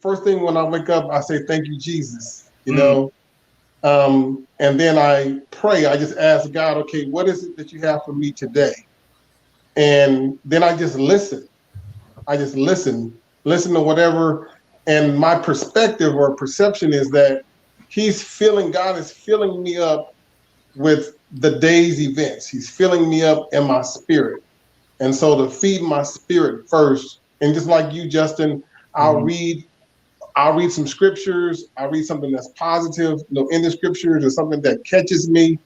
first thing when I wake up, I say, thank you, Jesus, Mm. and then I pray. I just ask God, okay, what is it that you have for me today? And then I just listen. I just listen to whatever. And my perspective or perception is that God is filling me up with the day's events. He's filling me up in my spirit. And so to feed my spirit first, and just like you, Justin, I'll Mhm. read I'll read some scriptures. I'll read something that's positive, in the scriptures, or something that catches me,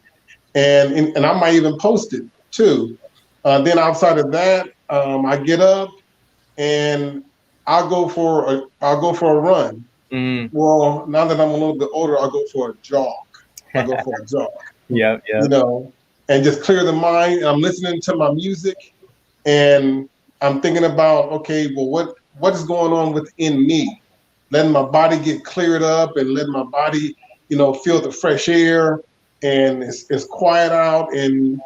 and I might even post it too. Then outside of that, I get up and I'll go for a run. Mm. Well, now that I'm a little bit older, I'll go for a jog. I go for a jog, Yep, you yep. know, and just clear the mind. I'm listening to my music, and I'm thinking about, okay, well, what is going on within me? Letting my body get cleared up and letting my body, feel the fresh air, and it's quiet out, and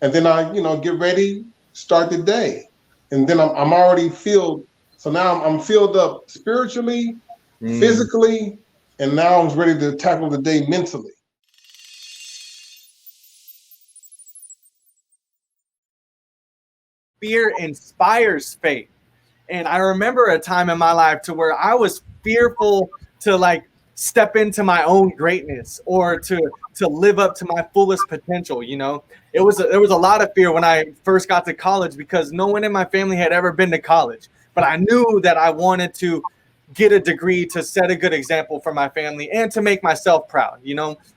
then I, get ready, start the day, and then I'm already filled. So now I'm filled up spiritually, Mm. physically, and now I'm ready to tackle the day mentally. Fear inspires faith. And I remember a time in my life to where I was fearful to like step into my own greatness or to live up to my fullest potential. There was a lot of fear when I first got to college because no one in my family had ever been to college. But I knew that I wanted to get a degree to set a good example for my family and to make myself proud.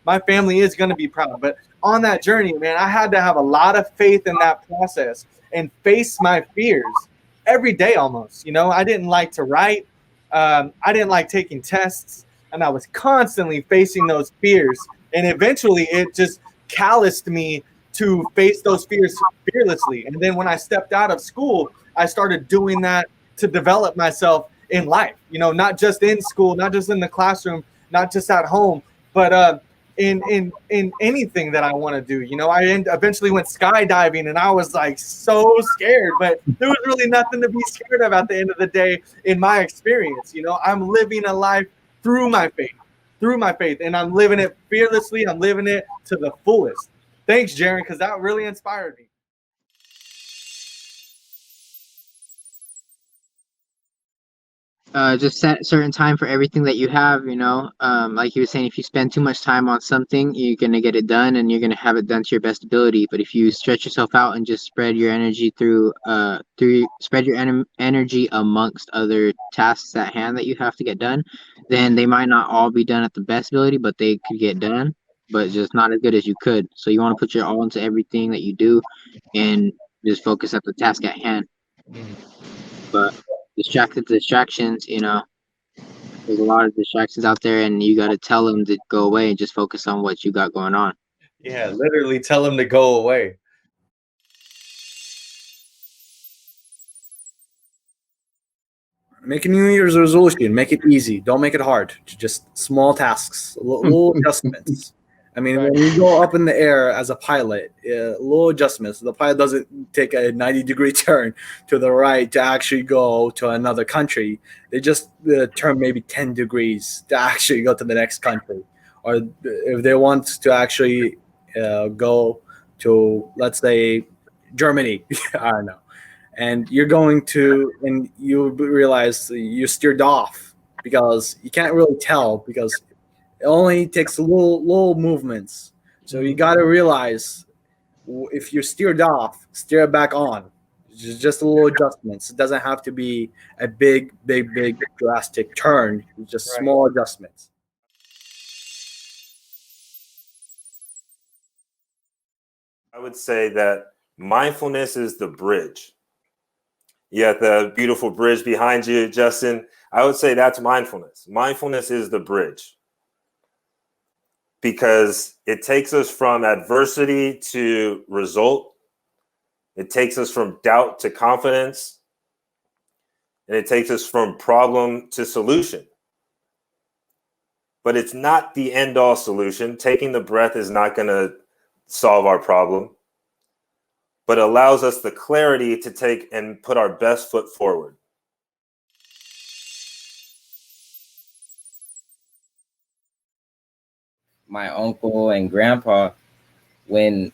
My family is going to be proud. But on that journey, man, I had to have a lot of faith in that process and face my fears every day almost. I didn't like to write. I didn't like taking tests. And I was constantly facing those fears. And eventually it just calloused me to face those fears fearlessly. And then when I stepped out of school, I started doing that to develop myself in life, not just in school, not just in the classroom, not just at home, but in anything that I want to do. I eventually went skydiving and I was like so scared, but there was really nothing to be scared of at the end of the day in my experience. I'm living a life through my faith, and I'm living it fearlessly. I'm living it to the fullest. Thanks, Jaron, because that really inspired me. Just set certain time for everything that you have, like you were saying, if you spend too much time on something, you're going to get it done and you're going to have it done to your best ability. But if you stretch yourself out and just spread your energy spread your energy amongst other tasks at hand that you have to get done, then they might not all be done at the best ability, but they could get done, but just not as good as you could. So you want to put your all into everything that you do and just focus at the task at hand. But distractions, there's a lot of distractions out there, and you got to tell them to go away and just focus on what you got going on. Yeah, literally tell them to go away. Make a New Year's resolution. Make it easy. Don't make it hard. Just small tasks, little adjustments. I mean, Right. when you go up in the air as a pilot, little adjustments. The pilot doesn't take a 90-degree turn to the right to actually go to another country. They just turn maybe 10 degrees to actually go to the next country. Or if they want to actually go to, let's say, Germany, I don't know, and and you realize you steered off because you can't really tell because it only takes little movements. So you got to realize if you steered off, steer it back on. Just a little adjustments. It doesn't have to be a big drastic turn. Just Right. small adjustments. I would say that mindfulness is the bridge. You have the beautiful bridge behind you, Justin. I would say that's mindfulness. Mindfulness is the bridge because it takes us from adversity to result. It takes us from doubt to confidence. And it takes us from problem to solution. But it's not the end-all solution. Taking the breath is not going to solve our problem, but allows us the clarity to take and put our best foot forward. my uncle and grandpa, when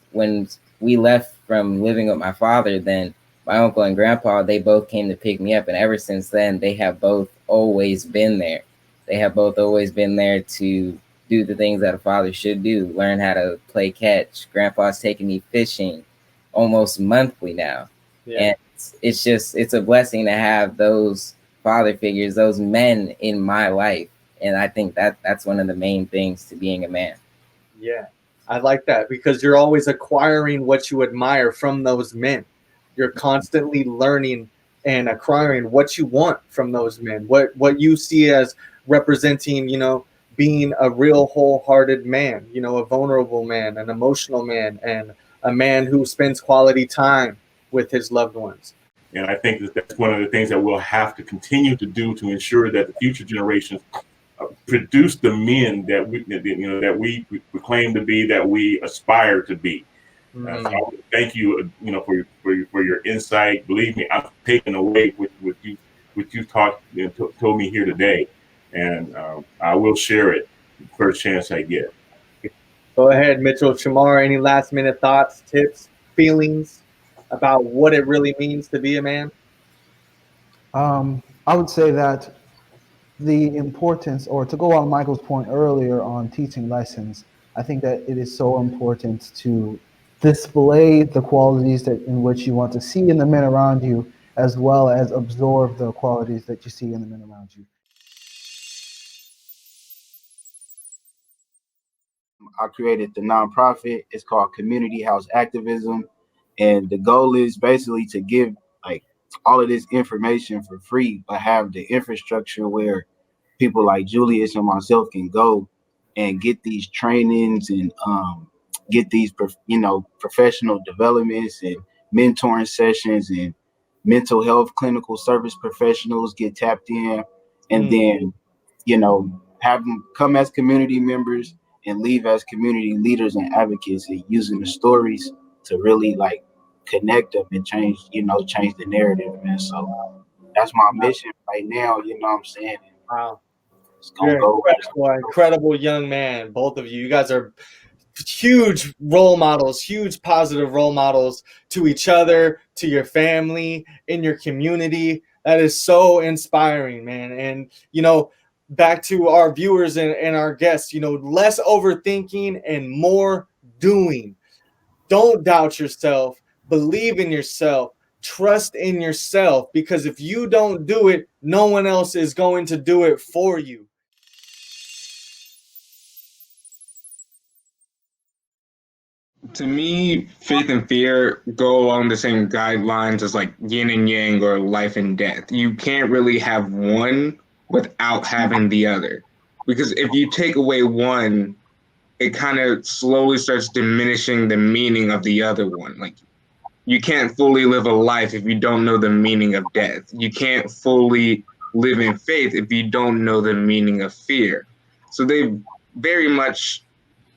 we left from living with my father, then my uncle and grandpa, they both came to pick me up, and ever since then they have both always been there. They have both always been there to do the things that a father should do, learn how to play catch. Grandpa's taking me fishing almost monthly now. Yeah. And it's a blessing to have those father figures, those men in my life. And I think that's one of the main things to being a man. Yeah, I like that because you're always acquiring what you admire from those men. You're constantly learning and acquiring what you want from those men. What you see as representing, being a real wholehearted man, a vulnerable man, an emotional man, and a man who spends quality time with his loved ones. And I think that's one of the things that we'll have to continue to do to ensure that the future generations produce the men that we proclaim to be, that we aspire to be. So thank you, for your insight. Believe me, I've taken away what you taught told me here today, and I will share it the first chance I get. Go ahead, Mitchell. Shamar, any last minute thoughts, tips, feelings about what it really means to be a man? I would say that the importance, or to go on Michael's point earlier on teaching lessons, I think that it is so important to display the qualities that in which you want to see in the men around you, as well as absorb the qualities that you see in the men around you. I created the nonprofit. It's called Community House Activism. And the goal is basically to give like all of this information for free, but have the infrastructure where people like Julius and myself can go and get these trainings and get these professional developments and mentoring sessions, and mental health clinical service professionals get tapped in, and then have them come as community members and leave as community leaders and advocates, and using the stories to really like connect them and change the narrative, man. So that's my mission right now, you know what I'm saying? Wow. It's gonna go Incredible young man, both of you. You guys are huge role models, huge positive role models to each other, to your family, in your community. That is so inspiring, man. And, back to our viewers and our guests, less overthinking and more doing. Don't doubt yourself. Believe in yourself. Trust in yourself, because if you don't do it, no one else is going to do it for you. To me, faith and fear go along the same guidelines as like yin and yang or life and death. You can't really have one without having the other. Because if you take away one, it kind of slowly starts diminishing the meaning of the other one. Like, you can't fully live a life if you don't know the meaning of death. You can't fully live in faith if you don't know the meaning of fear. So they very much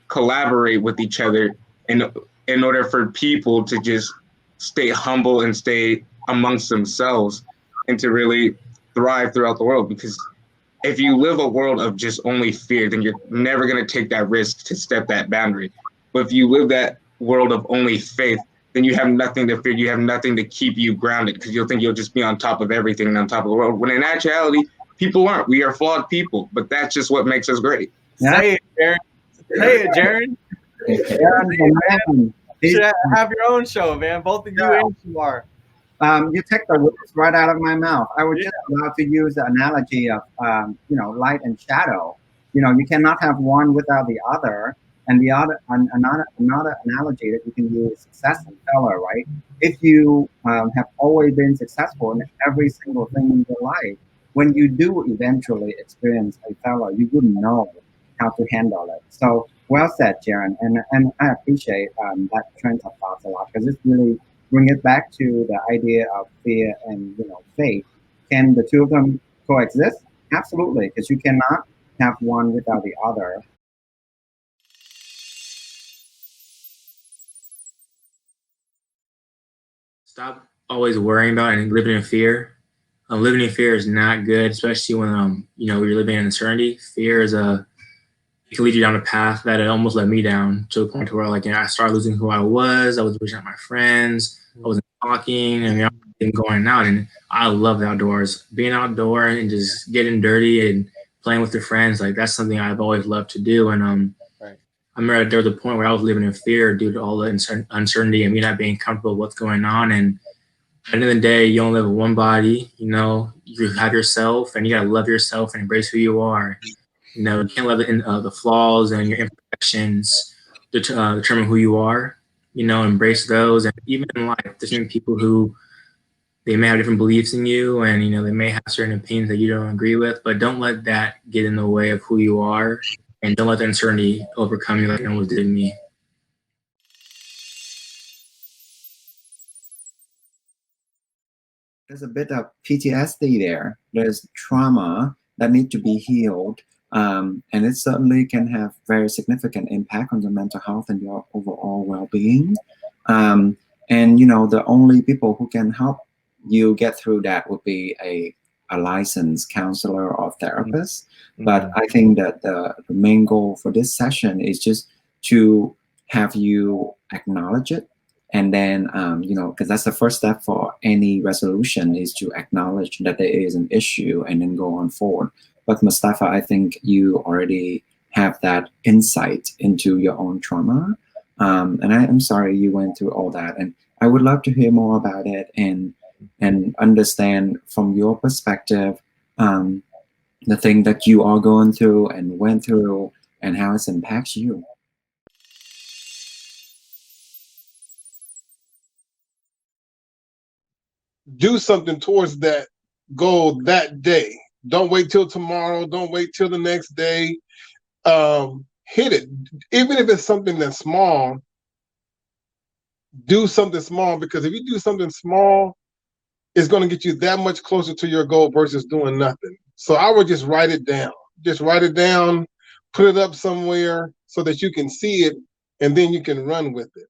collaborate with each other in order for people to just stay humble and stay amongst themselves and to really thrive throughout the world. Because if you live a world of just only fear, then you're never going to take that risk to step that boundary. But if you live that world of only faith, then you have nothing to fear. You have nothing to keep you grounded, because you'll think you'll just be on top of everything and on top of the world. When in actuality, people aren't. We are flawed people, but that's just what makes us great. Say it, Jaron. Say it, Jaron. You should have your own show, man. Both of you and Shamar. You take the words right out of my mouth. I was just about to use the analogy of, light and shadow. You cannot have one without the other. And the other, another analogy that you can use is success and failure, right? If you have always been successful in every single thing in your life, when you do eventually experience a failure, you wouldn't know how to handle it. So well said, Jaron. And I appreciate that trend of thoughts a lot, because it's really bring it back to the idea of fear and faith. Can the two of them coexist? Absolutely, because you cannot have one without the other. Stop always worrying about and living in fear. Living in fear is not good, especially when you're living in uncertainty. Fear is it can lead you down a path that it almost led me down to a point where, like, I started losing who I was reaching out my friends, I wasn't talking, and I wasn't going out. And I love the outdoors, being outdoor and just getting dirty and playing with your friends. Like, that's something I've always loved to do. And I remember there was a point where I was living in fear due to all the uncertainty and me not being comfortable with what's going on. And at the end of the day, you only live with one body. You have yourself, and you gotta love yourself and embrace who you are. You can't let the flaws and your imperfections determine who you are. Embrace those. And even in life, there's going to be people who they may have different beliefs in you, and they may have certain opinions that you don't agree with. But don't let that get in the way of who you are, and don't let the uncertainty overcome you like it almost did me. There's a bit of PTSD there. There's trauma that needs to be healed. And it certainly can have very significant impact on your mental health and your overall well-being. And the only people who can help you get through that would be a licensed counselor or therapist. But I think that the main goal for this session is just to have you acknowledge it. And then, because that's the first step for any resolution, is to acknowledge that there is an issue and then go on forward. But Mustafa, I think you already have that insight into your own trauma. And I'm sorry you went through all that. And I would love to hear more about it and understand from your perspective the thing that you are going through and went through and how it impacts you. Do something towards that goal that day. Don't wait till tomorrow. Don't wait till the next day. Hit it. Even if it's something that's small, do something small, because if you do something small, it's going to get you that much closer to your goal versus doing nothing. So I would just write it down. Just write it down, put it up somewhere so that you can see it, and then you can run with it.